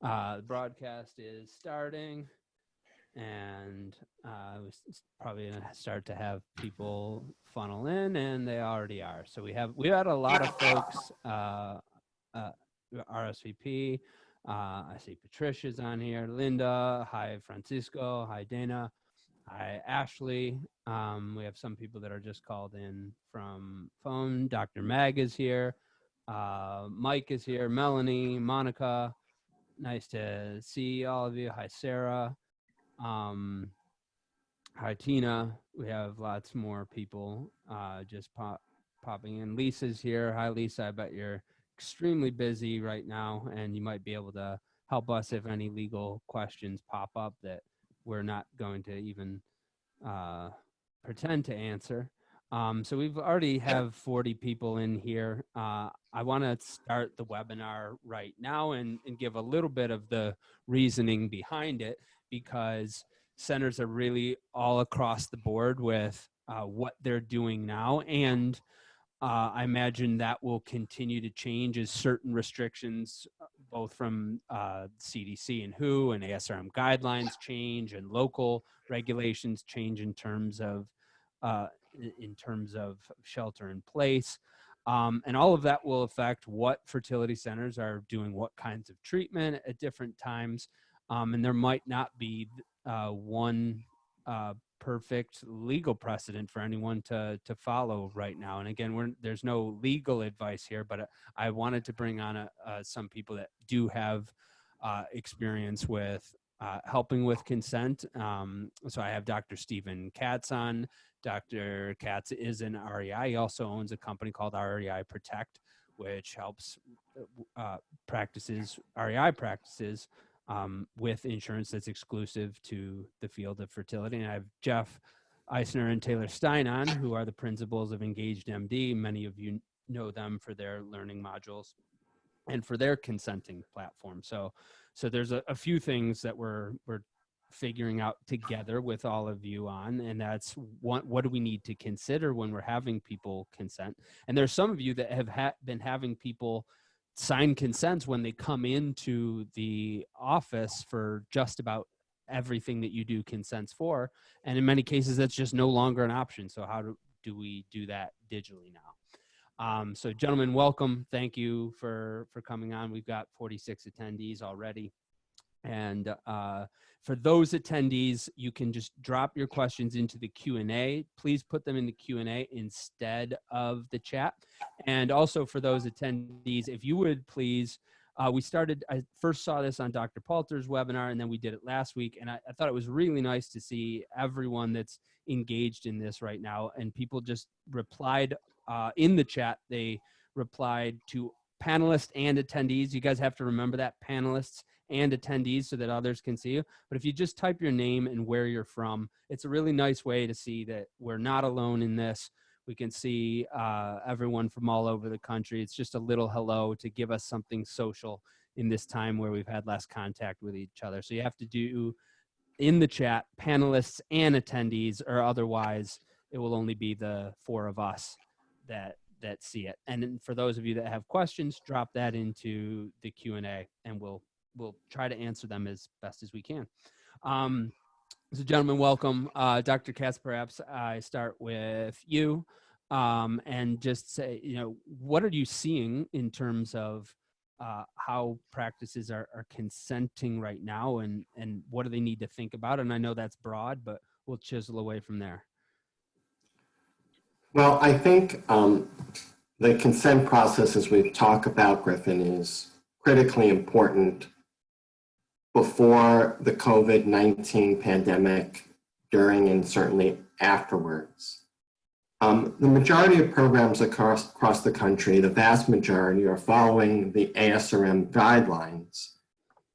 The broadcast is starting, and we're probably going to start to have people funnel in, and they already are. So we had a lot of folks RSVP. I see Patricia's on here, Linda, hi Francisco, hi Dana, hi Ashley. We have some people that are just called in from phone. Dr. Mag is here. Mike is here, Melanie, Monica. Nice to see all of you. Hi, Sarah. Hi, Tina. We have lots more people just popping in. Lisa's here. Hi, Lisa. I bet you're extremely busy right now, and you might be able to help us if any legal questions pop up that we're not going to even pretend to answer. So we've already have 40 people in here. I want to start the webinar right now and give a little bit of the reasoning behind it, because centers are really all across the board with what they're doing now. And I imagine that will continue to change as certain restrictions, both from CDC and WHO and ASRM guidelines change, and local regulations change in terms of shelter in place. And all of that will affect what fertility centers are doing, what kinds of treatment at different times. And there might not be one perfect legal precedent for anyone to follow right now. And again, there's no legal advice here, but I wanted to bring on some people that do have experience with helping with consent. So I have Dr. Steven Katz on. Dr. Katz is an REI. He also owns a company called REI Protect, which helps REI practices with insurance that's exclusive to the field of fertility. And I have Jeff Issner and Taylor Stein on, who are the principals of Engaged MD. Many of you know them for their learning modules and for their consenting platform. So there's a few things that we're figuring out together with all of you on, and that's what do we need to consider when we're having people consent. And there's some of you that have been having people sign consents when they come into the office for just about everything that you do consents for, and in many cases that's just no longer an option. So how do we do that digitally now? So gentlemen, welcome. Thank you for coming on. We've got 46 attendees already. And for those attendees, you can just drop your questions into the Q&A. Please put them in the Q&A instead of the chat. And also for those attendees, if you would please, I first saw this on Dr. Palter's webinar, and then we did it last week. And I thought it was really nice to see everyone that's engaged in this right now. And people just replied in the chat. They replied to panelists and attendees. You guys have to remember that, panelists and attendees, so that others can see you. But if you just type your name and where you're from, it's a really nice way to see that we're not alone in this. We can see everyone from all over the country. It's just a little hello to give us something social in this time where we've had less contact with each other. So you have to do in the chat panelists and attendees, or otherwise it will only be the four of us that see it. And then for those of you that have questions, drop that into the Q&A, and we'll try to answer them as best as we can. So gentlemen, welcome. Dr. Katz, perhaps I start with you and just say, what are you seeing in terms of how practices are consenting right now, and what do they need to think about? And I know that's broad, but we'll chisel away from there. Well, I think the consent process, as we've talked about, Griffin, is critically important before the COVID-19 pandemic, during, and certainly afterwards. The majority of programs across the country, the vast majority, are following the ASRM guidelines.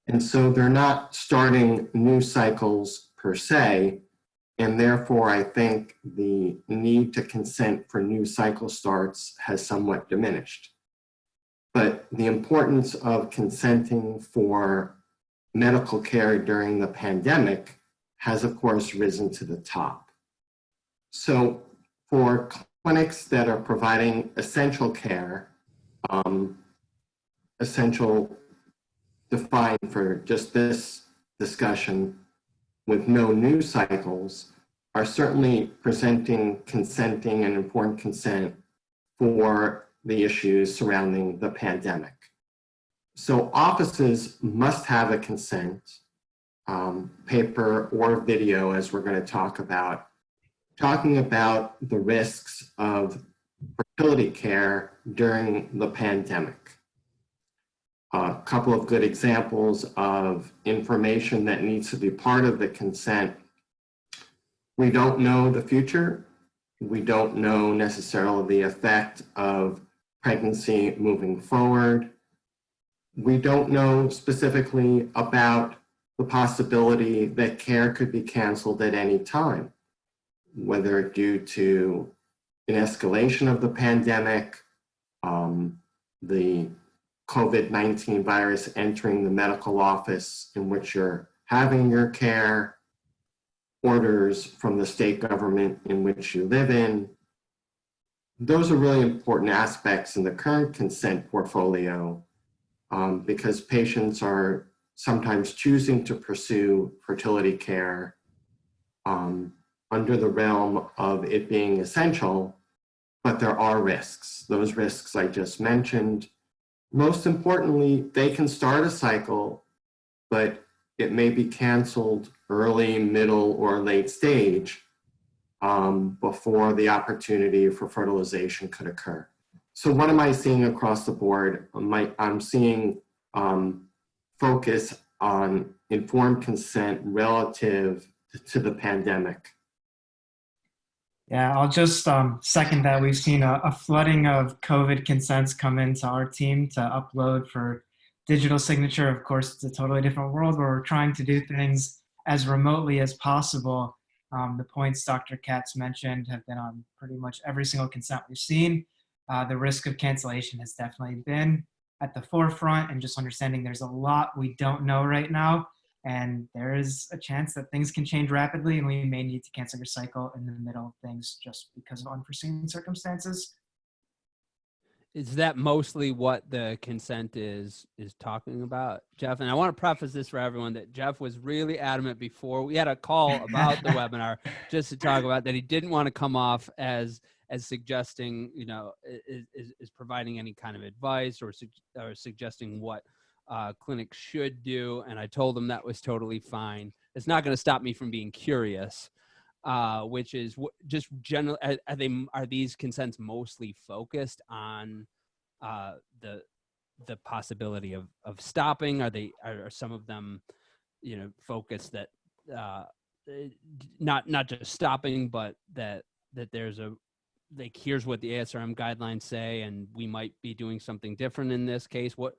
And so they're not starting new cycles per se, and therefore I think the need to consent for new cycle starts has somewhat diminished. But the importance of consenting for medical care during the pandemic has, of course, risen to the top. So for clinics that are providing essential care, essential defined for just this discussion with no news cycles are certainly presenting consenting and informed consent for the issues surrounding the pandemic. So offices must have a consent, paper or video, as we're going to talk about, talking about the risks of fertility care during the pandemic. A couple of good examples of information that needs to be part of the consent. We don't know the future. We don't know necessarily the effect of pregnancy moving forward. We don't know specifically about the possibility that care could be canceled at any time, whether due to an escalation of the pandemic, the COVID-19 virus entering the medical office in which you're having your care, orders from the state government in which you live in. Those are really important aspects in the current consent portfolio because patients are sometimes choosing to pursue fertility care under the realm of it being essential, but there are risks. Those risks I just mentioned. Most importantly, they can start a cycle, but it may be canceled early, middle, or late stage before the opportunity for fertilization could occur. So what am I seeing across the board? I'm seeing focus on informed consent relative to the pandemic. Yeah, I'll just second that. We've seen a flooding of COVID consents come into our team to upload for digital signature. Of course, it's a totally different world where we're trying to do things as remotely as possible. The points Dr. Katz mentioned have been on pretty much every single consent we've seen. The risk of cancellation has definitely been at the forefront, and just understanding there's a lot we don't know right now. And there is a chance that things can change rapidly and we may need to cancel your cycle in the middle of things just because of unforeseen circumstances. Is that mostly what the consent is talking about, Jeff? And I want to preface this for everyone that Jeff was really adamant before we had a call about the webinar just to talk about that he didn't want to come off as suggesting, is providing any kind of advice or suggesting what clinics should do. And I told him that was totally fine. It's not going to stop me from being curious, which is just general. Are these consents mostly focused on the possibility of stopping? Are some of them, focused that not just stopping, but that there's here's what the ASRM guidelines say, and we might be doing something different in this case. What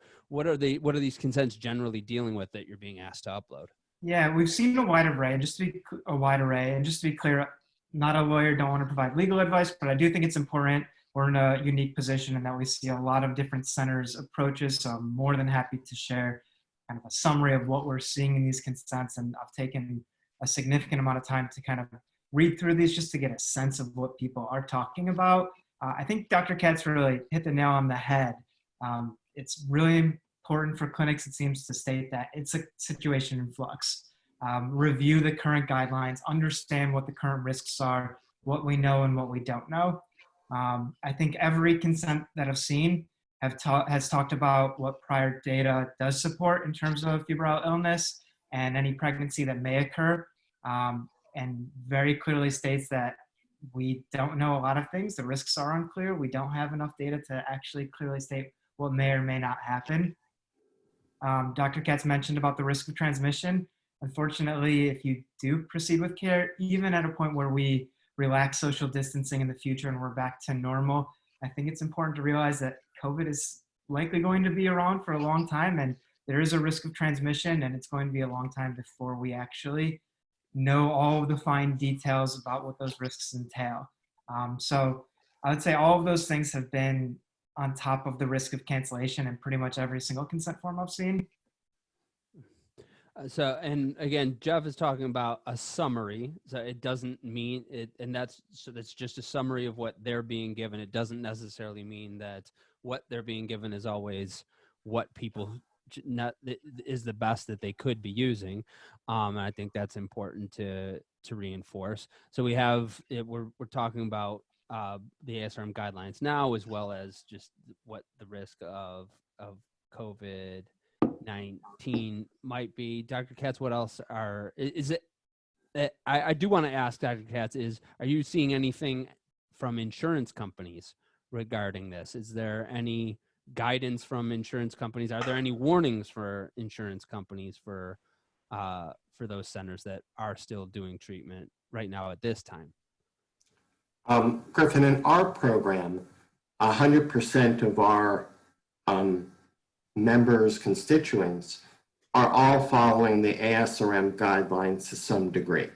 are these consents generally dealing with that you're being asked to upload? Yeah, we've seen a wide array, and just to be clear, not a lawyer, don't want to provide legal advice, but I do think it's important. We're in a unique position in that we see a lot of different centers' approaches, so I'm more than happy to share kind of a summary of what we're seeing in these consents, and I've taken a significant amount of time to kind of read through these just to get a sense of what people are talking about. I think Dr. Katz really hit the nail on the head. It's really important for clinics, it seems, to state that it's a situation in flux. Review the current guidelines, understand what the current risks are, what we know and what we don't know. I think every consent that I've seen has talked about what prior data does support in terms of febrile illness and any pregnancy that may occur, and very clearly states that we don't know a lot of things. The risks are unclear. We don't have enough data to actually clearly state what may or may not happen. Dr. Katz mentioned about the risk of transmission. Unfortunately, if you do proceed with care, even at a point where we relax social distancing in the future and we're back to normal, I think it's important to realize that COVID is likely going to be around for a long time, and there is a risk of transmission, and it's going to be a long time before we actually know all of the fine details about what those risks entail. So I would say all of those things have been on top of the risk of cancellation in pretty much every single consent form I've seen. So, and again, Jeff is talking about a summary. So it doesn't mean it, and that's just a summary of what they're being given. It doesn't necessarily mean that what they're being given is always what people is the best that they could be using. And I think that's important to reinforce. So we're talking about the ASRM guidelines now, as well as just what the risk of COVID-19 might be. Dr. Katz, what else is it? I do want to ask Dr. Katz, are you seeing anything from insurance companies regarding this? Is there any guidance from insurance companies? Are there any warnings for insurance companies for those centers that are still doing treatment right now at this time? Griffin, in our program, 100% of our members, constituents, are all following the ASRM guidelines to some degree.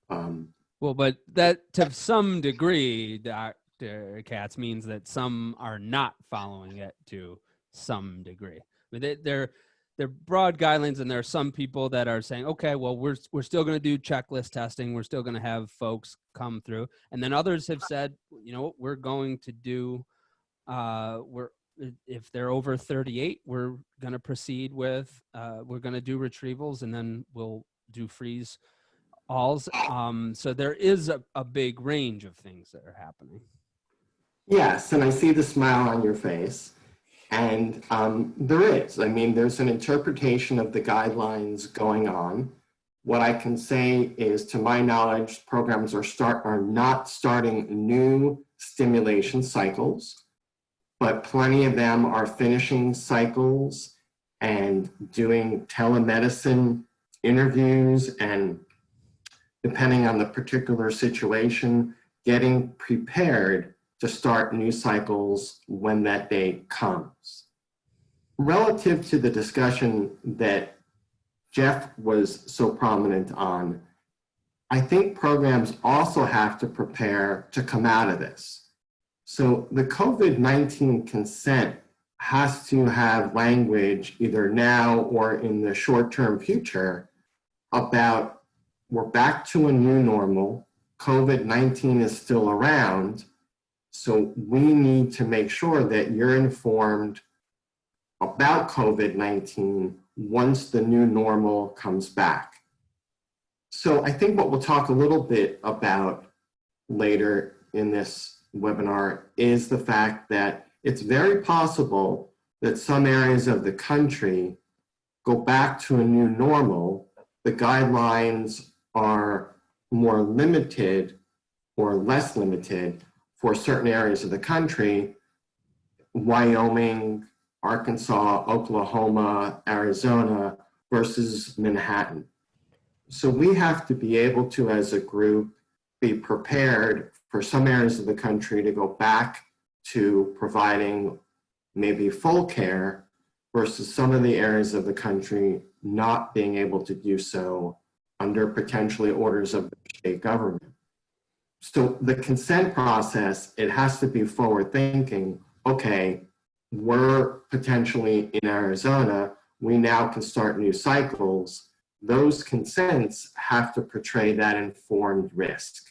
Well, but that to some degree, Dr. Katz, means that some are not following it to some degree. I mean, they're broad guidelines, and there are some people that are saying, okay, well, we're still going to do checklist testing. We're still going to have folks come through. And then others have said, you know, we're going to do, if they're over 38, we're going to proceed with, we're going to do retrievals, and then we'll do freeze alls. So there is a big range of things that are happening. Yes, and I see the smile on your face. And there is. I mean, there's an interpretation of the guidelines going on. What I can say is, to my knowledge, programs are not starting new stimulation cycles, but plenty of them are finishing cycles and doing telemedicine interviews, and depending on the particular situation, getting prepared to start new cycles when that day comes. Relative to the discussion that Jeff was so prominent on, I think programs also have to prepare to come out of this. So the COVID-19 consent has to have language either now or in the short-term future about, we're back to a new normal, COVID-19 is still around, so we need to make sure that you're informed about COVID-19 once the new normal comes back. So I think what we'll talk a little bit about later in this webinar is the fact that it's very possible that some areas of the country go back to a new normal. The guidelines are more limited or less limited for certain areas of the country: Wyoming, Arkansas, Oklahoma, Arizona, versus Manhattan. So we have to be able to, as a group, be prepared for some areas of the country to go back to providing maybe full care, versus some of the areas of the country not being able to do so under potentially orders of the state government. So the consent process, it has to be forward thinking. Okay, we're potentially in Arizona, we now can start new cycles. Those consents have to portray that informed risk.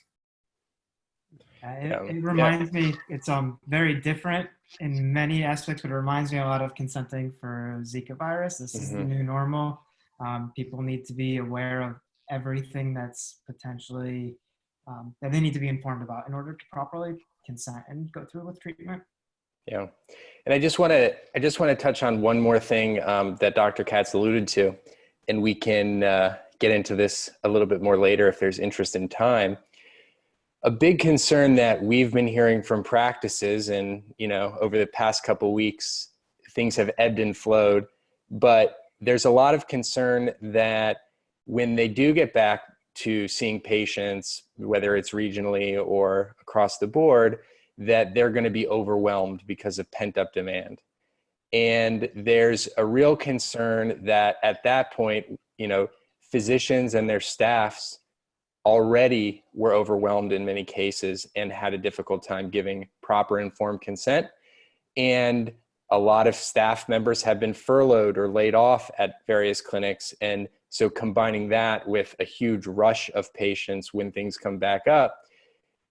It reminds me, it's very different in many aspects, but it reminds me a lot of consenting for Zika virus. This is the new normal. People need to be aware of everything that's potentially that they need to be informed about in order to properly consent and go through with treatment. Yeah, and I just want to touch on one more thing that Dr. Katz alluded to, and we can get into this a little bit more later if there's interest in time. A big concern that we've been hearing from practices, and over the past couple of weeks, things have ebbed and flowed, but there's a lot of concern that when they do get back to seeing patients, whether it's regionally or across the board, that they're going to be overwhelmed because of pent-up demand. And there's a real concern that at that point, physicians and their staffs already were overwhelmed in many cases and had a difficult time giving proper informed consent. And a lot of staff members have been furloughed or laid off at various clinics. And so combining that with a huge rush of patients when things come back up,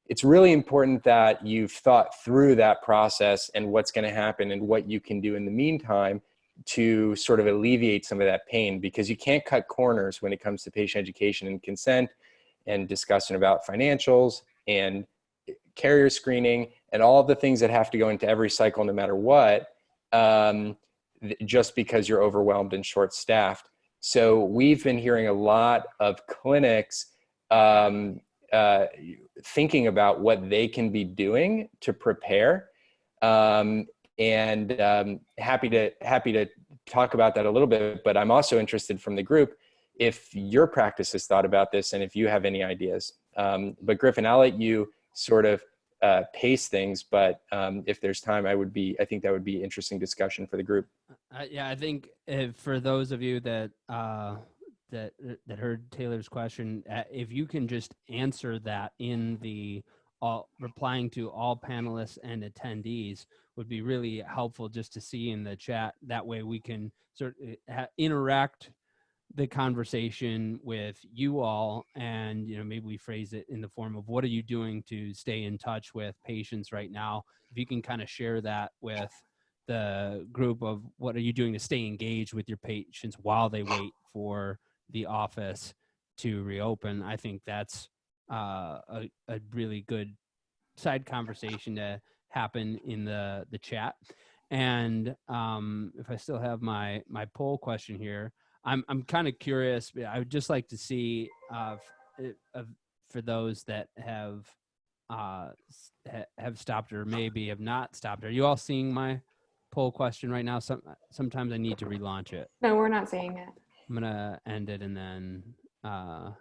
it's really important that you've thought through that process and what's going to happen and what you can do in the meantime to sort of alleviate some of that pain, because you can't cut corners when it comes to patient education and consent and discussion about financials and carrier screening and all of the things that have to go into every cycle no matter what, just because you're overwhelmed and short-staffed. So we've been hearing a lot of clinics thinking about what they can be doing to prepare, and happy to talk about that a little bit. But I'm also interested from the group if your practice has thought about this and if you have any ideas. But Griffin, I'll let you sort of pace things, but if there's time, I think that would be interesting discussion for the group. Yeah, I think for those of you that that heard Taylor's question, if you can just answer that in the replying to all panelists and attendees would be really helpful just to see in the chat. That way we can sort of interact the conversation with you all, and maybe we phrase it in the form of what are you doing to stay in touch with patients right now. If you can kind of share that with the group of what are you doing to stay engaged with your patients while they wait for the office to reopen, I think that's a really good side conversation to happen in the chat. And if I still have my poll question here, I'm kind of curious. I would just like to see for those that have stopped or maybe have not stopped. Are you all seeing my poll question right now? Sometimes I need to relaunch it. No, we're not seeing it. I'm gonna end it and then I'm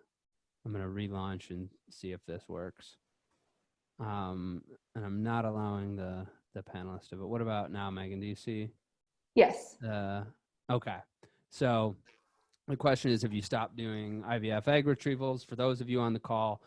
gonna relaunch and see if this works. And I'm not allowing the panelist to, but what about now, Megan? Do you see? Yes. Okay. So the question is, have you stopped doing IVF egg retrievals? For those of you on the call,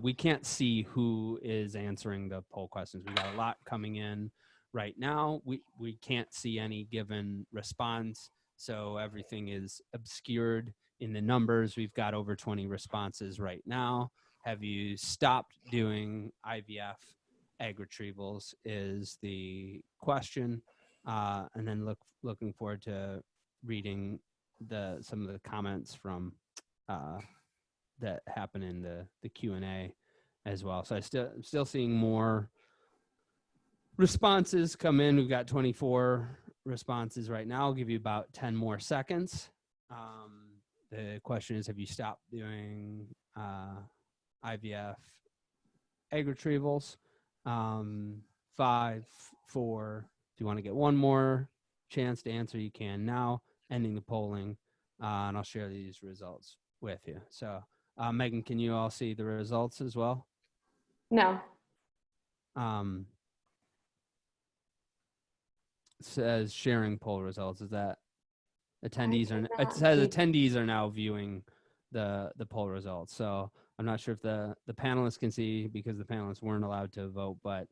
we can't see who is answering the poll questions. We've got a lot coming in right now. We can't see any given response, so everything is obscured in the numbers. We've got over 20 responses right now. Have you stopped doing IVF egg retrievals is the question. And then looking forward to reading some of the comments from that happen in the Q&A as well. So I'm still seeing more responses come in. We've got 24 responses right now. I'll give you about 10 more seconds. The question is, have you stopped doing IVF egg retrievals? 5, 4. If you want to get one more chance to answer, you can now. Ending the polling, and I'll share these results with you. So, Megan, can you all see the results as well? No. Says sharing poll results. Is that attendees are? It says attendees are now viewing the poll results. So I'm not sure if the panelists can see because the panelists weren't allowed to vote. But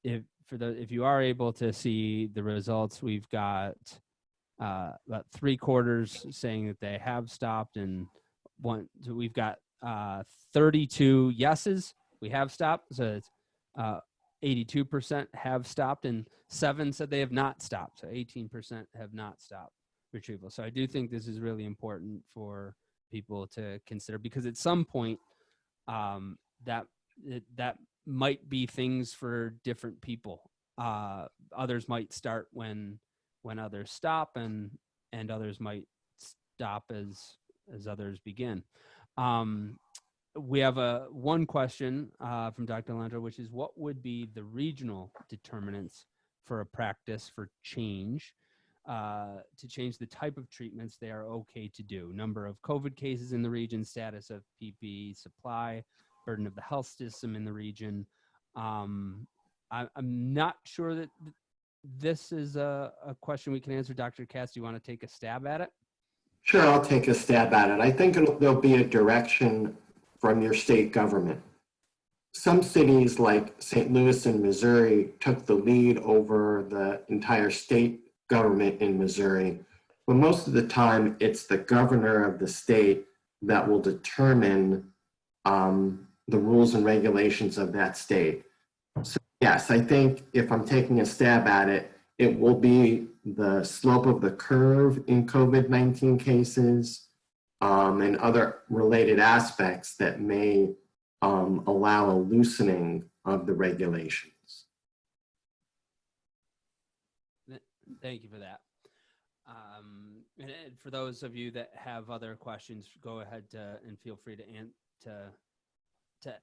if you are able to see the results, we've got about 3/4 saying that they have stopped, and so we've got 32 yeses. We have stopped. So it's 82% have stopped, and 7 said they have not stopped. So 18% have not stopped retrieval. So I do think this is really important for people to consider, because at some point that might be things for different people. Others might start when others stop, and others might stop as others begin. We have one question from Dr. Landro, which is, what would be the regional determinants for a practice for change, to change the type of treatments they are okay to do? Number of COVID cases in the region, status of PPE supply, burden of the health system in the region. I'm not sure that this is a question we can answer. Dr. Katz, do you want to take a stab at it? Sure, I'll take a stab at it. I think there'll be a direction from your state government. Some cities like St. Louis in Missouri took the lead over the entire state government in Missouri, but most of the time it's the governor of the state that will determine the rules and regulations of that state. So yes, I think if I'm taking a stab at it, it will be the slope of the curve in COVID-19 cases, and other related aspects that may allow a loosening of the regulations. Thank you for that. And for those of you that have other questions, go ahead and feel free to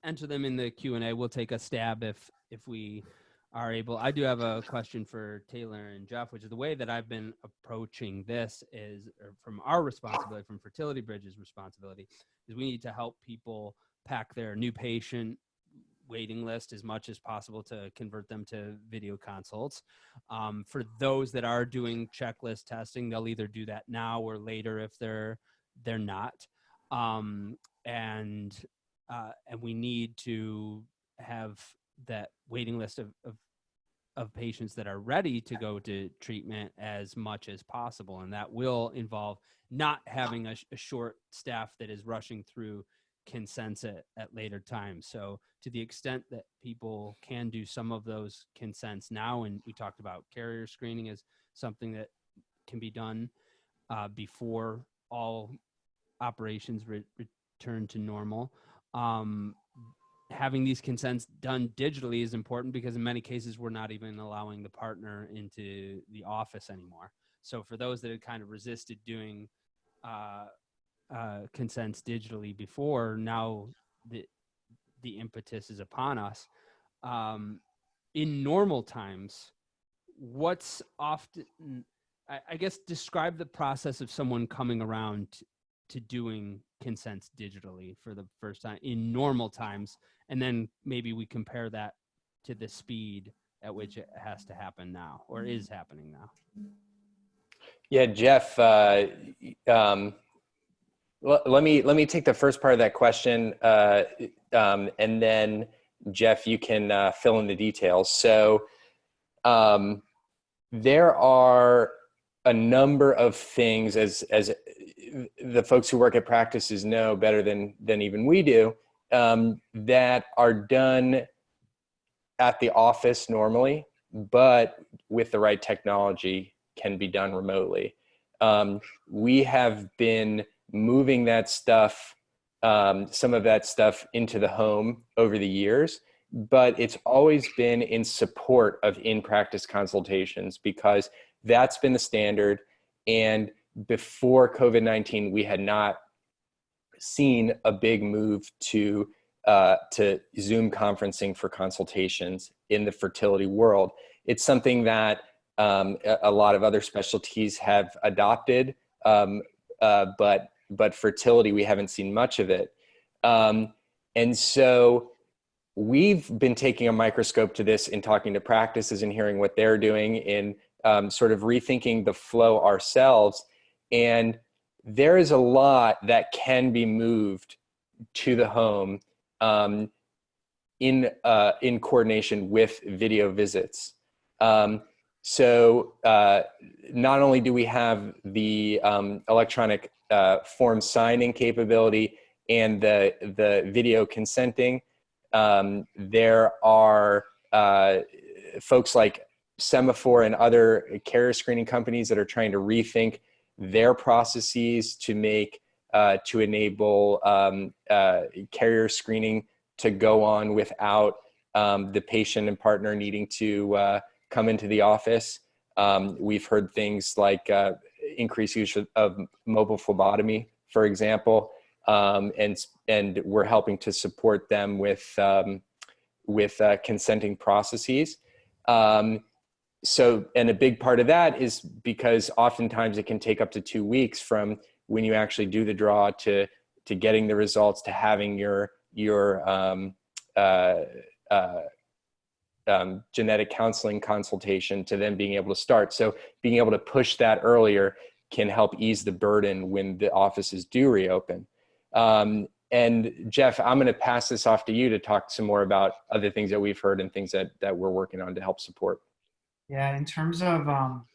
enter them in the Q&A. We'll take a stab if we are able. I do have a question for Taylor and Jeff, which is the way that I've been approaching this is, or from our responsibility, from Fertility Bridge's responsibility, is we need to help people pack their new patient waiting list as much as possible to convert them to video consults. For those that are doing checklist testing, they'll either do that now or later if they're not. And we need to have that waiting list of patients that are ready to go to treatment as much as possible. And that will involve not having a short staff that is rushing through consents at later times. So to the extent that people can do some of those consents now, and we talked about carrier screening as something that can be done before all operations return to normal. Having these consents done digitally is important because in many cases, we're not even allowing the partner into the office anymore. So for those that had kind of resisted doing consents digitally before, now the impetus is upon us. In normal times, what's often, I guess, describe the process of someone coming around to doing consents digitally for the first time in normal times, and then maybe we compare that to the speed at which it has to happen now or is happening now. Yeah, Jeff, let me take the first part of that question, and then Jeff, you can fill in the details. So there are a number of things, as the folks who work at practices know better than even we do, that are done at the office normally, but with the right technology can be done remotely. We have been moving that stuff, some of that stuff into the home over the years, but it's always been in support of in-practice consultations because that's been the standard. And before COVID-19, we had not seen a big move to Zoom conferencing for consultations in the fertility world. It's something that a lot of other specialties have adopted, but fertility, we haven't seen much of it. And so we've been taking a microscope to this in talking to practices and hearing what they're doing in sort of rethinking the flow ourselves. And there is a lot that can be moved to the home in coordination with video visits. So not only do we have the electronic form signing capability and the video consenting, there are folks like Semaphore and other carrier screening companies that are trying to rethink their processes to make to enable carrier screening to go on without the patient and partner needing to come into the office. We've heard things like increased use of mobile phlebotomy, for example, and we're helping to support them with consenting processes. So, and a big part of that is because oftentimes it can take up to 2 weeks from when you actually do the draw to getting the results to having your genetic counseling consultation to then being able to start. So being able to push that earlier can help ease the burden when the offices do reopen. And Jeff, I'm going to pass this off to you to talk some more about other things that we've heard and things that we're working on to help support. Yeah, in terms of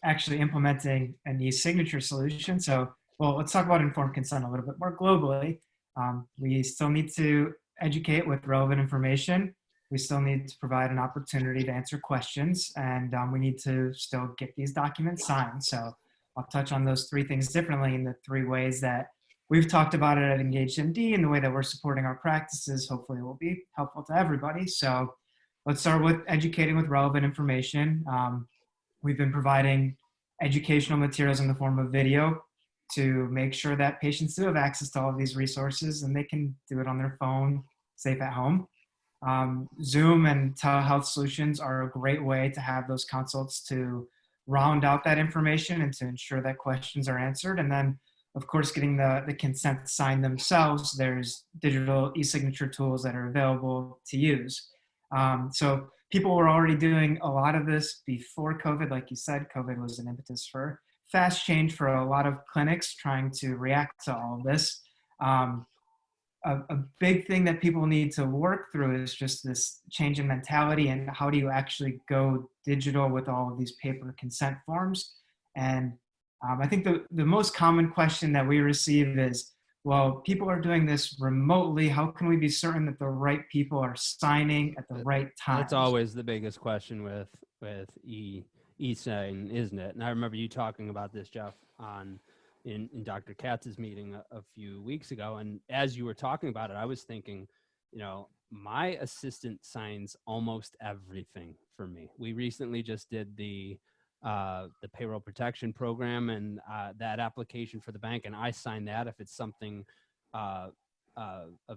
actually implementing an e-signature solution. So, well, let's talk about informed consent a little bit more globally. We still need to educate with relevant information. we still need to provide an opportunity to answer questions, and we need to still get these documents signed. So I'll touch on those three things differently in the three ways that we've talked about it at Engaged MD, and the way that we're supporting our practices. Hopefully it will be helpful to everybody. So let's start with educating with relevant information. We've been providing educational materials in the form of video to make sure that patients do have access to all of these resources, and they can do it on their phone, safe at home. Zoom and telehealth solutions are a great way to have those consults to round out that information and to ensure that questions are answered. And then, of course, getting the consent signed themselves, there's digital e-signature tools that are available to use. So people were already doing a lot of this before COVID. Like you said, COVID was an impetus for fast change for a lot of clinics trying to react to all of this. A big thing that people need to work through is just this change in mentality, and how do you actually go digital with all of these paper consent forms. And I think the most common question that we receive is, well, people are doing this remotely. How can we be certain that the right people are signing at the right time? That's always the biggest question with e-sign, isn't it? And I remember you talking about this, Jeff, in Dr. Katz's meeting a few weeks ago. And as you were talking about it, I was thinking, my assistant signs almost everything for me. We recently just did the payroll protection program and that application for the bank, and I sign that if it's something of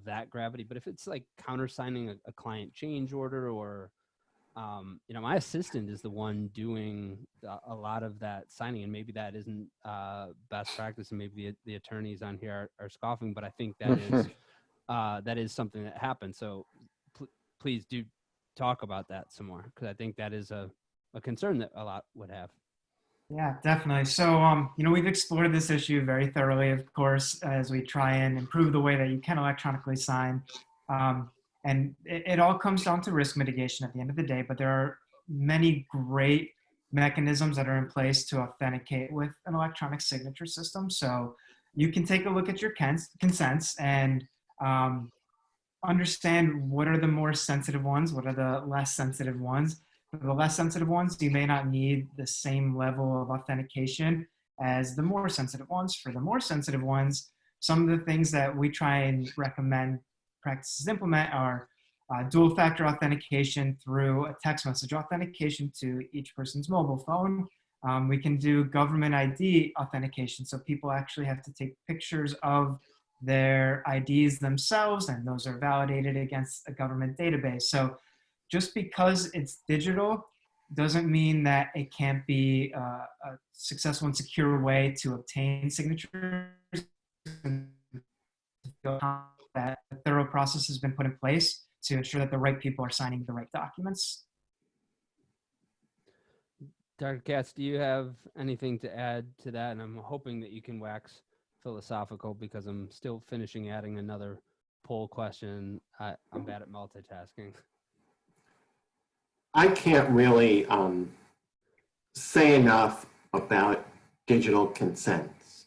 that gravity. But if it's like countersigning a client change order, or my assistant is the one doing a lot of that signing, and maybe that isn't best practice, and maybe the attorneys on here are scoffing, but I think that is something that happens. So please do talk about that some more, because I think that is a concern that a lot would have. Yeah, definitely. So, we've explored this issue very thoroughly, of course, as we try and improve the way that you can electronically sign. And it all comes down to risk mitigation at the end of the day, but there are many great mechanisms that are in place to authenticate with an electronic signature system. So you can take a look at your consents and understand what are the more sensitive ones, what are the less sensitive ones. For the less sensitive ones, you may not need the same level of authentication as the more sensitive ones. For the more sensitive ones, some of the things that we try and recommend practices implement are dual factor authentication through a text message authentication to each person's mobile phone. We can do government ID authentication, so people actually have to take pictures of their IDs themselves, and those are validated against a government database. So just because it's digital doesn't mean that it can't be a successful and secure way to obtain signatures, and that a thorough process has been put in place to ensure that the right people are signing the right documents. Dr. Katz, do you have anything to add to that? And I'm hoping that you can wax philosophical, because I'm still finishing adding another poll question. I'm bad at multitasking. I can't really say enough about digital consents.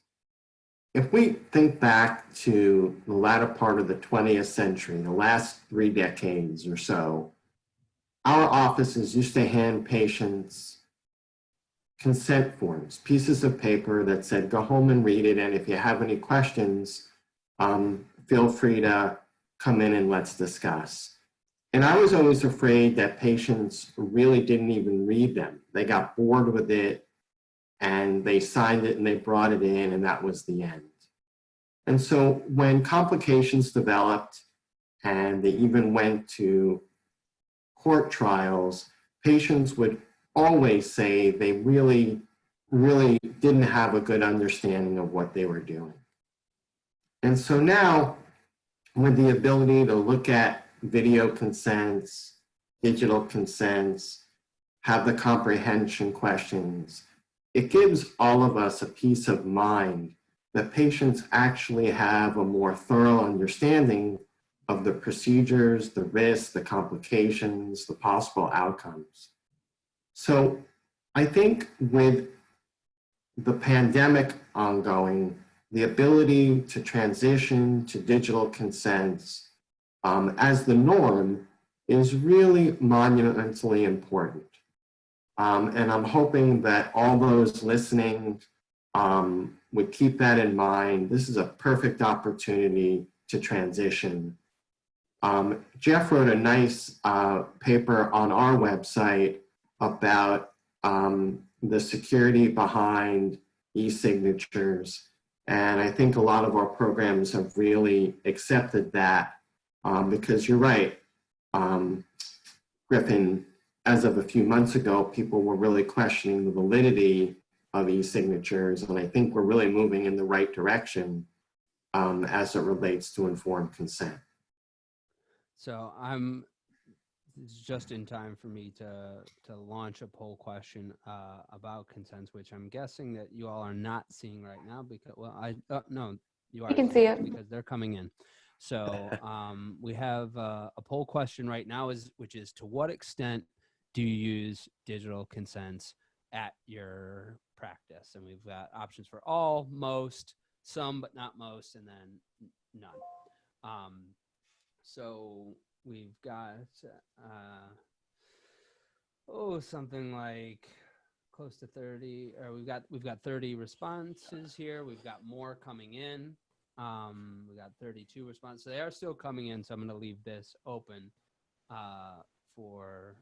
If we think back to the latter part of the 20th century, the last 3 decades or so, our offices used to hand patients consent forms, pieces of paper that said, go home and read it, and if you have any questions, feel free to come in and let's discuss. And I was always afraid that patients really didn't even read them. They got bored with it, and they signed it and they brought it in, and that was the end. And so when complications developed and they even went to court trials, patients would always say they really didn't have a good understanding of what they were doing. And so now, with the ability to look at video consents, digital consents, have the comprehension questions, it gives all of us a peace of mind that patients actually have a more thorough understanding of the procedures, the risks, the complications, the possible outcomes. So I think with the pandemic ongoing, the ability to transition to digital consents as the norm is really monumentally important. And I'm hoping that all those listening would keep that in mind. This is a perfect opportunity to transition. Jeff wrote a nice paper on our website about the security behind e-signatures. And I think a lot of our programs have really accepted that because you're right, Griffin, as of a few months ago, people were really questioning the validity of e-signatures. And I think we're really moving in the right direction as it relates to informed consent. So it's just in time for me to launch a poll question about consents, which I'm guessing that you all are not seeing right now because, well, no, you are. You can seeing see it. because they're coming in. So we have a poll question right now, which is to what extent do you use digital consents at your practice? And we've got options for all, most, some but not most, and then none. So we've got something like close to 30, or we've got 30 responses here. We've got more coming in. We got 32 responses. So they are still coming in. So I'm going to leave this open for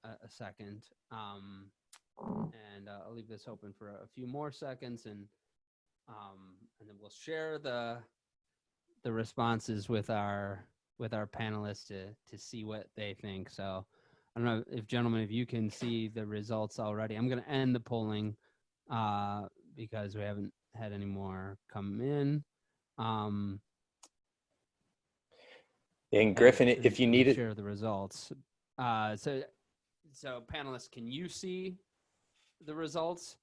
a second, and I'll leave this open for a few more seconds, and then we'll share the responses with our panelists to see what they think. So I don't know if gentlemen, if you can see the results already. I'm going to end the polling because we haven't had any more come in. And Griffin, if you need it, share the results. So panelists, can you see the results?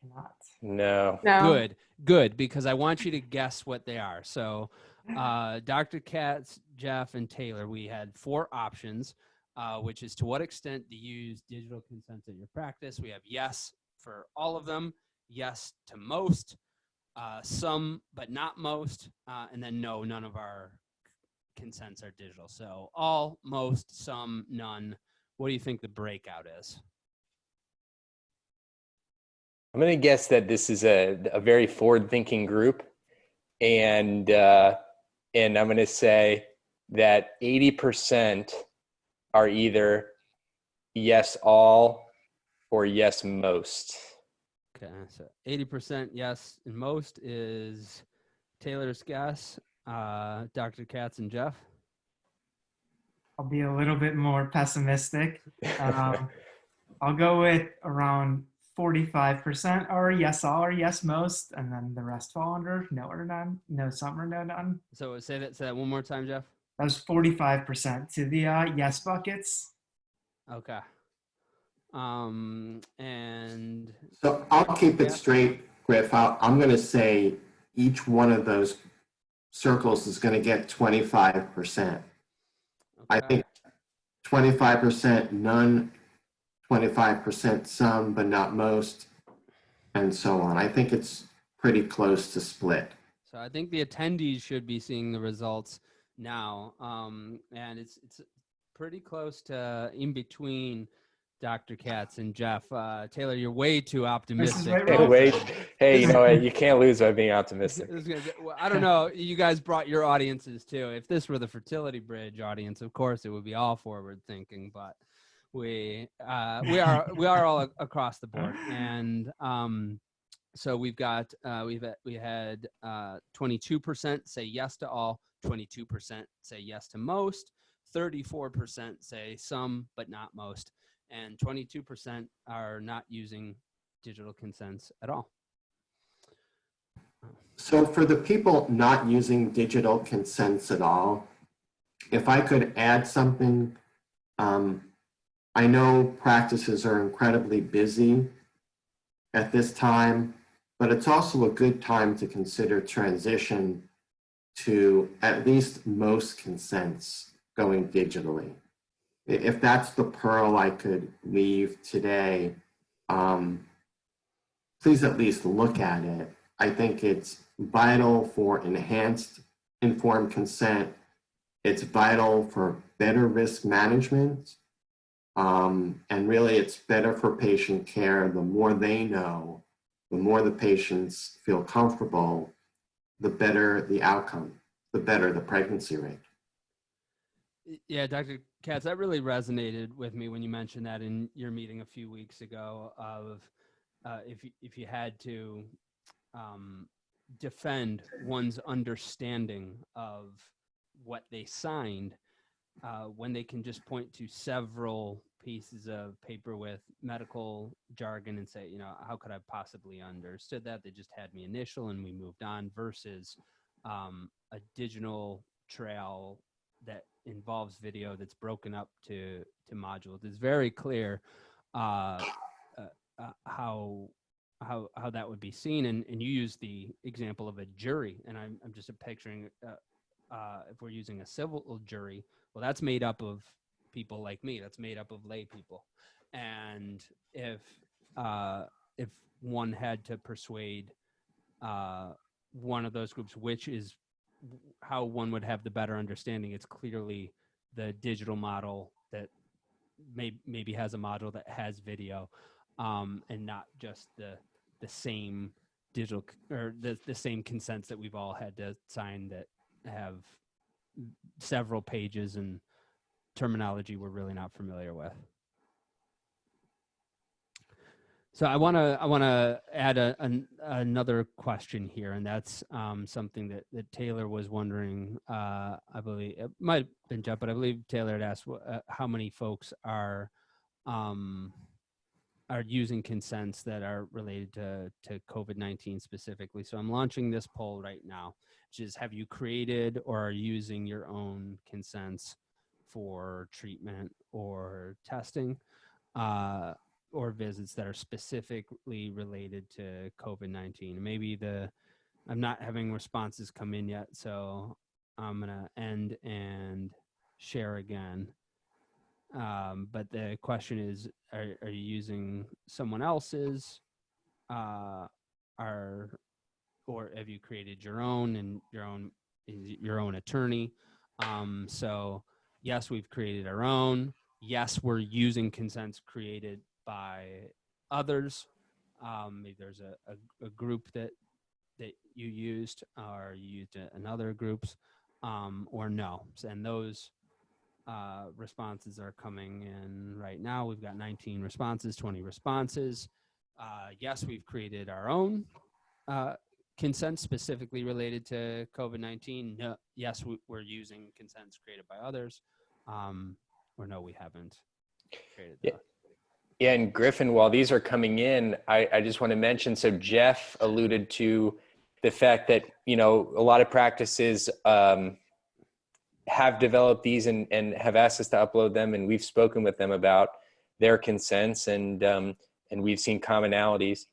Cannot. no. No. Good, because I want you to guess what they are. So Dr. Katz, Jeff, and Taylor, we had 4 options, which is to what extent do you use digital consents at your practice? We have yes for all of them, yes to most, some but not most, and then no, none of our consents are digital. So all, most, some, none. What do you think the breakout is? I'm going to guess that this is a very forward-thinking group, and I'm going to say that 80% are either yes all or yes most. Okay, so 80% yes and most is Taylor's guess. Dr. Katz and Jeff? I'll be a little bit more pessimistic. I'll go with around 45% are yes all or yes most, and then the rest fall under no or none, no some or no none. So say that one more time, Jeff. That was 45% to the yes buckets. Okay. And So I'll keep it Yeah. straight, Griff. I'm going to say each one of those circles is going to get 25%. I okay. think 25% none, 25% some, but not most, and so on. I think it's pretty close to split. So I think the attendees should be seeing the results now, and it's pretty close to in between Dr. Katz and Jeff. Taylor, you're way too optimistic. right, Hey, Rob. wait. Hey, you know what? You can't lose by being optimistic. Well, I don't know. You guys brought your audiences too. If this were the Fertility Bridge audience, of course it would be all forward thinking, but we are all across the board. And so we had 22% say yes to all, 22% say yes to most, 34% say some but not most, and 22% are not using digital consents at all. So for the people not using digital consents at all, if I could add something, I know practices are incredibly busy at this time, but it's also a good time to consider transition to at least most consents going digitally. If that's the pearl I could leave today, please at least look at it. I think it's vital for enhanced informed consent It's vital for better risk management. And really, it's better for patient care. The more they know, the more the patients feel comfortable, the better the outcome, the better the pregnancy rate. Yeah, Dr. Katz, that really resonated with me when you mentioned that in your meeting a few weeks ago of if you had to defend one's understanding of what they signed, when they can just point to several pieces of paper with medical jargon and say, how could I possibly understood that? They just had me initial and we moved on, versus a digital trail that involves video that's broken up to modules. It's very clear how that would be seen. And you use the example of a jury, and I'm just picturing if we're using a civil jury, well, that's made up of people like me. That's made up of lay people. And if one had to persuade one of those groups, which is how one would have the better understanding, it's clearly the digital model that maybe has a module that has video, and not just the same digital or the same consents that we've all had to sign that have several pages and terminology we're really not familiar with. So I want to add another question here, and that's something that Taylor was wondering. I believe it might have been Jeff, but I believe Taylor had asked how many folks are using consents that are related to COVID-19 specifically. So I'm launching this poll right now, which is, have you created or are using your own consents for treatment or testing or visits that are specifically related to COVID-19? Maybe I'm not having responses come in yet, so I'm gonna end and share again. But the question is, are you using someone else's, or have you created your own, and your own attorney? So yes, we've created our own. Yes, we're using consents created by others. Maybe there's a group that you used, or you used in other groups, or no. And those responses are coming in right now. We've got 19 responses, 20 responses. Yes, we've created our own consent specifically related to COVID-19. No, yes, we're using consents created by others, or no, we haven't created that. Yeah, and Griffin, while these are coming in, I just want to mention, so Jeff alluded to the fact that, a lot of practices have developed these and have asked us to upload them, and we've spoken with them about their consents, and we've seen commonalities.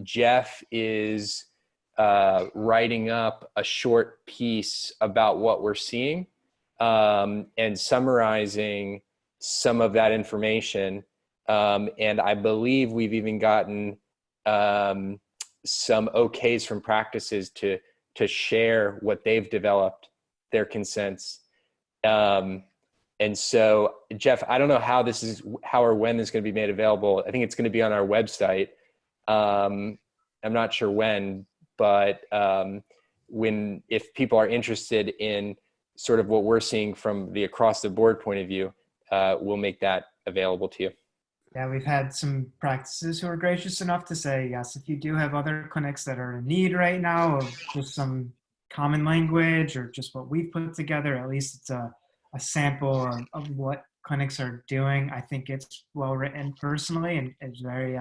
Jeff is writing up a short piece about what we're seeing, and summarizing some of that information. And I believe we've even gotten some okays from practices to share what they've developed, their consents. And so, Jeff, I don't know how or when this is going to be made available. I think it's going to be on our website. I'm not sure when, but if people are interested in sort of what we're seeing from the across the board point of view, we'll make that available to you. Yeah, we've had some practices who are gracious enough to say, yes, if you do have other clinics that are in need right now of just some common language or just what we've put together, at least it's a sample of what clinics are doing. I think it's well written personally, and it's very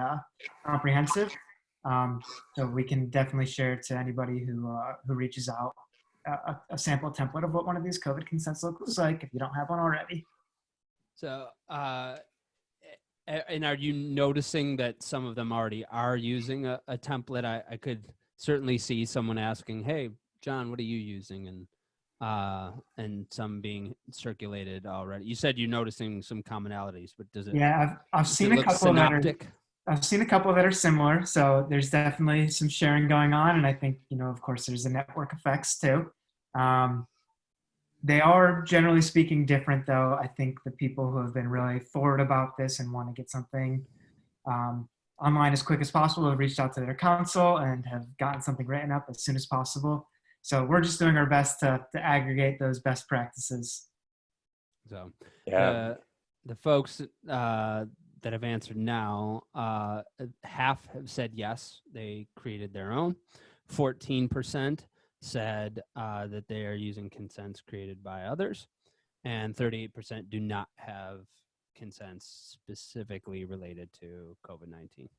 comprehensive. So we can definitely share it to anybody who reaches out a sample template of what one of these COVID consents looks like, if you don't have one already. So, and are you noticing that some of them already are using a template? I could certainly see someone asking, "Hey, John, what are you using?" And some being circulated already. You said you're noticing some commonalities, but does it? Yeah, I've seen a couple synoptic? I've seen a couple that are similar. So there's definitely some sharing going on, and I think of course there's the network effects too. They are generally speaking different, though. I think the people who have been really forward about this and want to get something online as quick as possible have reached out to their counsel and have gotten something written up as soon as possible. So we're just doing our best to aggregate those best practices. So Yeah. the folks that have answered now, half have said yes, they created their own. 14% said that they are using consents created by others, and 38% do not have consents specifically related to COVID-19.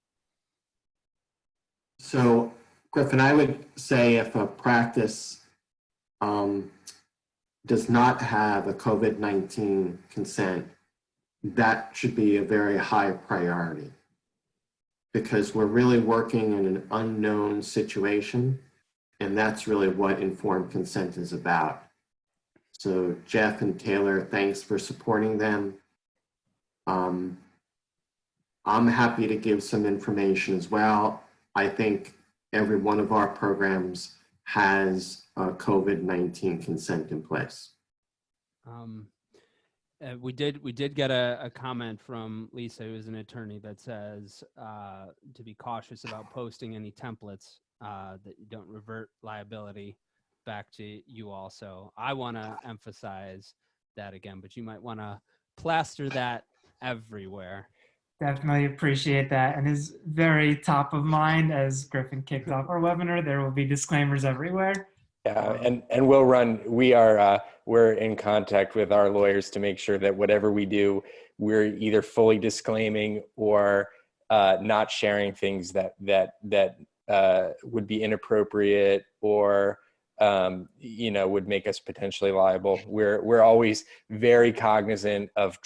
So, Griffin, I would say if a practice does not have a COVID-19 consent, that should be a very high priority, because we're really working in an unknown situation, and that's really what informed consent is about. So Jeff and Taylor, thanks for supporting them. I'm happy to give some information as well. I think every one of our programs has a COVID-19 consent in place. We did get a comment from Lisa, who is an attorney, that says to be cautious about posting any templates that don't revert liability back to you all. So I want to emphasize that again, but you might want to plaster that everywhere. Definitely appreciate that, and is very top of mind as Griffin kicked off our webinar. There will be disclaimers everywhere. Yeah, and we'll run. We're in contact with our lawyers to make sure that whatever we do, we're either fully disclaiming or not sharing things that would be inappropriate or would make us potentially liable. We're always very cognizant of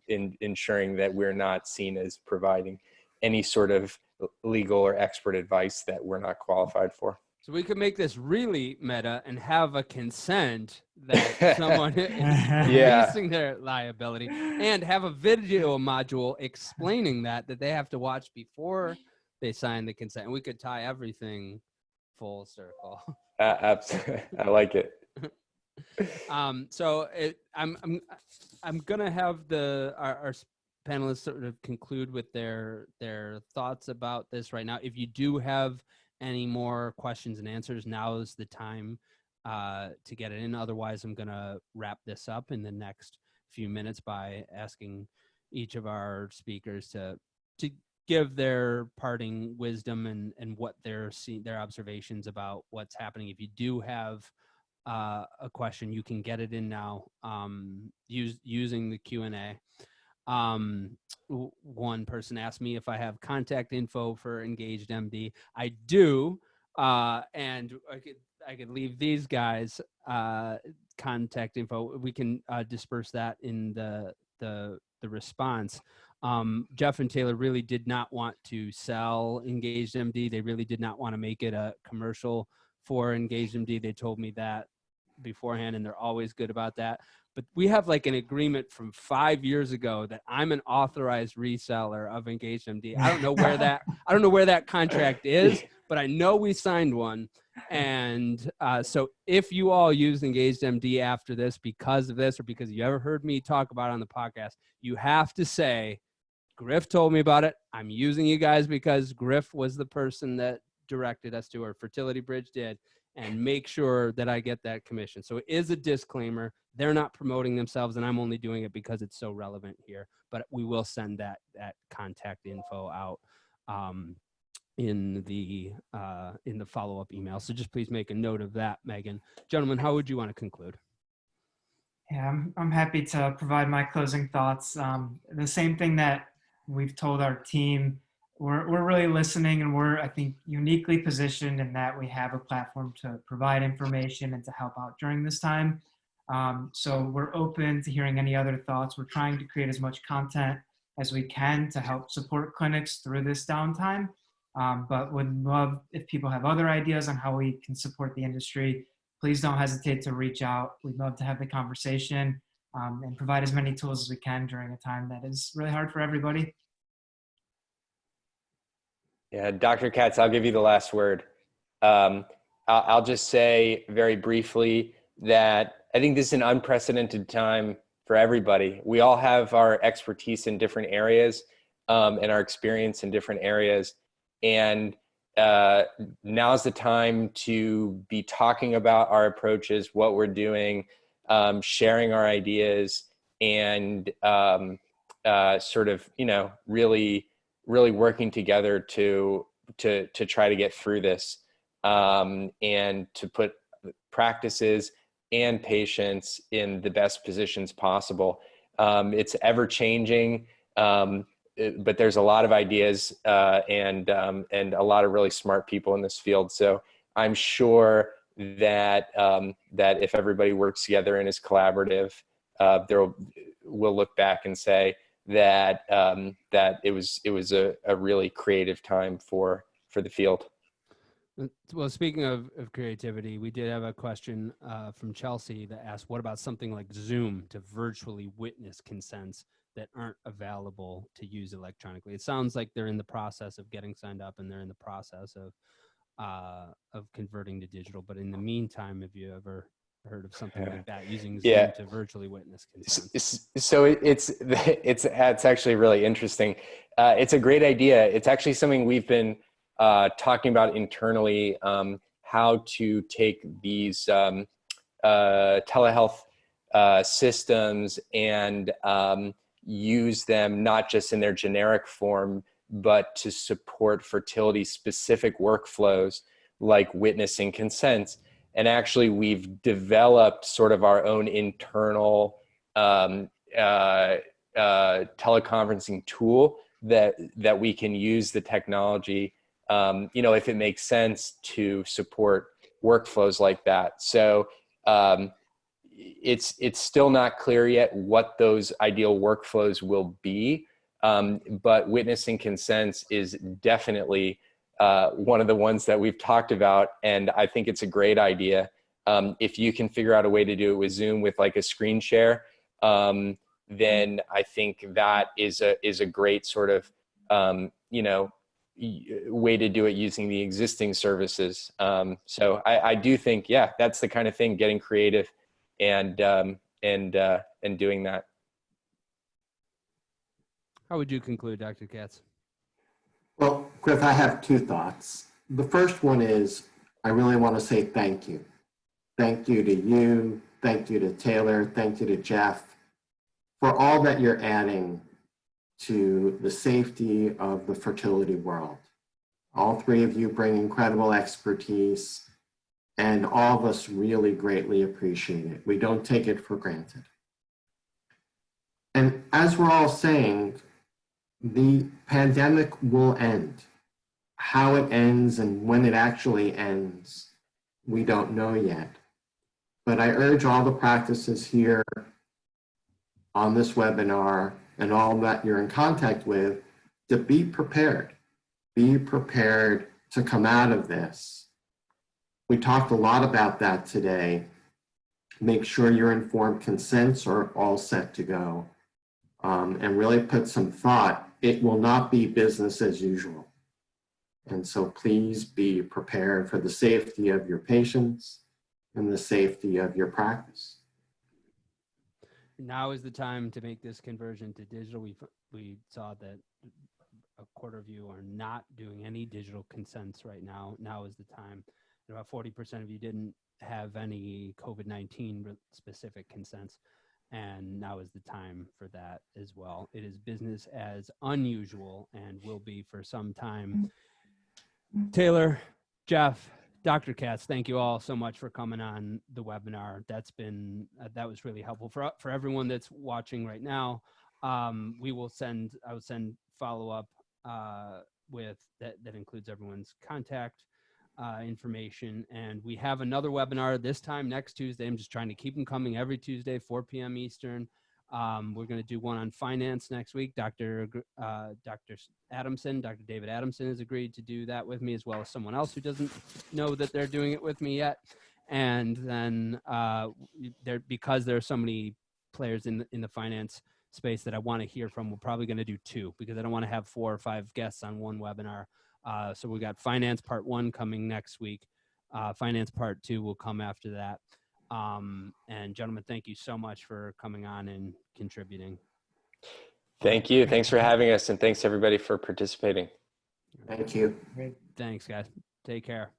ensuring that we're not seen as providing any sort of legal or expert advice that we're not qualified for. So we could make this really meta and have a consent that someone is releasing their liability, and have a video module explaining that they have to watch before they sign the consent. And we could tie everything full circle. Absolutely. I like it. So I'm gonna have our panelists sort of conclude with their thoughts about this right now. If you do have any more questions and answers, now is the time to get it in. Otherwise, I'm gonna wrap this up in the next few minutes by asking each of our speakers to give their parting wisdom and what they're seeing, their observations about what's happening. If you do have a question, you can get it in now using the Q&A. One person asked me if I have contact info for Engaged MD. I do, and I could leave these guys contact info. We can disperse that in the response. Jeff and Taylor really did not want to sell Engaged MD. They really did not want to make it a commercial for Engaged MD. They told me that beforehand, and they're always good about that. But we have like an agreement from 5 years ago that I'm an authorized reseller of Engaged MD. I don't know where that contract is, but I know we signed one. And so if you all use Engaged MD after this because of this, or because you ever heard me talk about it on the podcast, you have to say, Griff told me about it. I'm using you guys because Griff was the person that directed us to, or Fertility Bridge did, and make sure that I get that commission. So it is a disclaimer. They're not promoting themselves, and I'm only doing it because it's so relevant here. But we will send that contact info out in the follow-up email. So just please make a note of that, Megan. Gentlemen, how would you want to conclude? Yeah, I'm happy to provide my closing thoughts. The same thing that we've told our team, we're really listening, and we're, I think, uniquely positioned in that we have a platform to provide information and to help out during this time. So we're open to hearing any other thoughts. We're trying to create as much content as we can to help support clinics through this downtime. But would love if people have other ideas on how we can support the industry. Please don't hesitate to reach out. We'd love to have the conversation and provide as many tools as we can during a time that is really hard for everybody. Yeah, Dr. Katz, I'll give you the last word. I'll just say very briefly that I think this is an unprecedented time for everybody. We all have our expertise in different areas, and our experience in different areas. And now's the time to be talking about our approaches, what we're doing, sharing our ideas, and sort of, really working together to try to get through this, and to put practices and patients in the best positions possible. It's ever changing, but there's a lot of ideas and a lot of really smart people in this field. So I'm sure that that if everybody works together and is collaborative, we'll look back and say that that it was a really creative time for the field. Well, speaking of creativity, we did have a question from Chelsea that asked, what about something like Zoom to virtually witness consents that aren't available to use electronically? It sounds like they're in the process of getting signed up and they're in the process of converting to digital. But in the meantime, have you ever heard of something like that, using Zoom to virtually witness consents? So it's actually really interesting. It's a great idea. It's actually something we've been talking about internally, how to take these telehealth systems and use them not just in their generic form, but to support fertility specific workflows like witnessing consents. And actually, we've developed sort of our own internal teleconferencing tool that we can use the technology, if it makes sense to support workflows like that. So it's still not clear yet what those ideal workflows will be, but witnessing consents is definitely one of the ones that we've talked about, and I think it's a great idea. If you can figure out a way to do it with Zoom with like a screen share, then I think that is a great sort of way to do it using the existing services. So I do think, that's the kind of thing, getting creative and doing that. How would you conclude, Dr. Katz? Well, Griff, I have two thoughts. The first one is, I really want to say thank you. Thank you to you, thank you to Taylor, thank you to Jeff, for all that you're adding to the safety of the fertility world. All three of you bring incredible expertise, and all of us really greatly appreciate it. We don't take it for granted. And as we're all saying, the pandemic will end. How it ends and when it actually ends, we don't know yet. But I urge all the practices here on this webinar and all that you're in contact with to be prepared. Be prepared to come out of this. We talked a lot about that today. Make sure your informed consents are all set to go, and really put some thought. It will not be business as usual. And so please be prepared for the safety of your patients and the safety of your practice. Now is the time to make this conversion to digital. We saw that a quarter of you are not doing any digital consents right now. Now is the time. About 40% of you didn't have any COVID-19 specific consents, and now is the time for that as well. It is business as unusual and will be for some time. Taylor, Jeff, Dr. Katz, thank you all so much for coming on the webinar. That was really helpful for everyone that's watching right now. I will send follow-up with that includes everyone's contact information. And we have another webinar this time next Tuesday. I'm just trying to keep them coming every Tuesday, 4 p.m. Eastern. We're going to do one on finance next week. Dr. David Adamson has agreed to do that with me, as well as someone else who doesn't know that they're doing it with me yet. And then because there are so many players in the finance space that I want to hear from, we're probably going to do two, because I don't want to have 4 or 5 guests on one webinar. So we got finance part 1 coming next week. Finance part 2 will come after that. And gentlemen, thank you so much for coming on and contributing. Thank you. Thanks for having us, and thanks everybody for participating. Thank you. Great. Thanks, guys. Take care.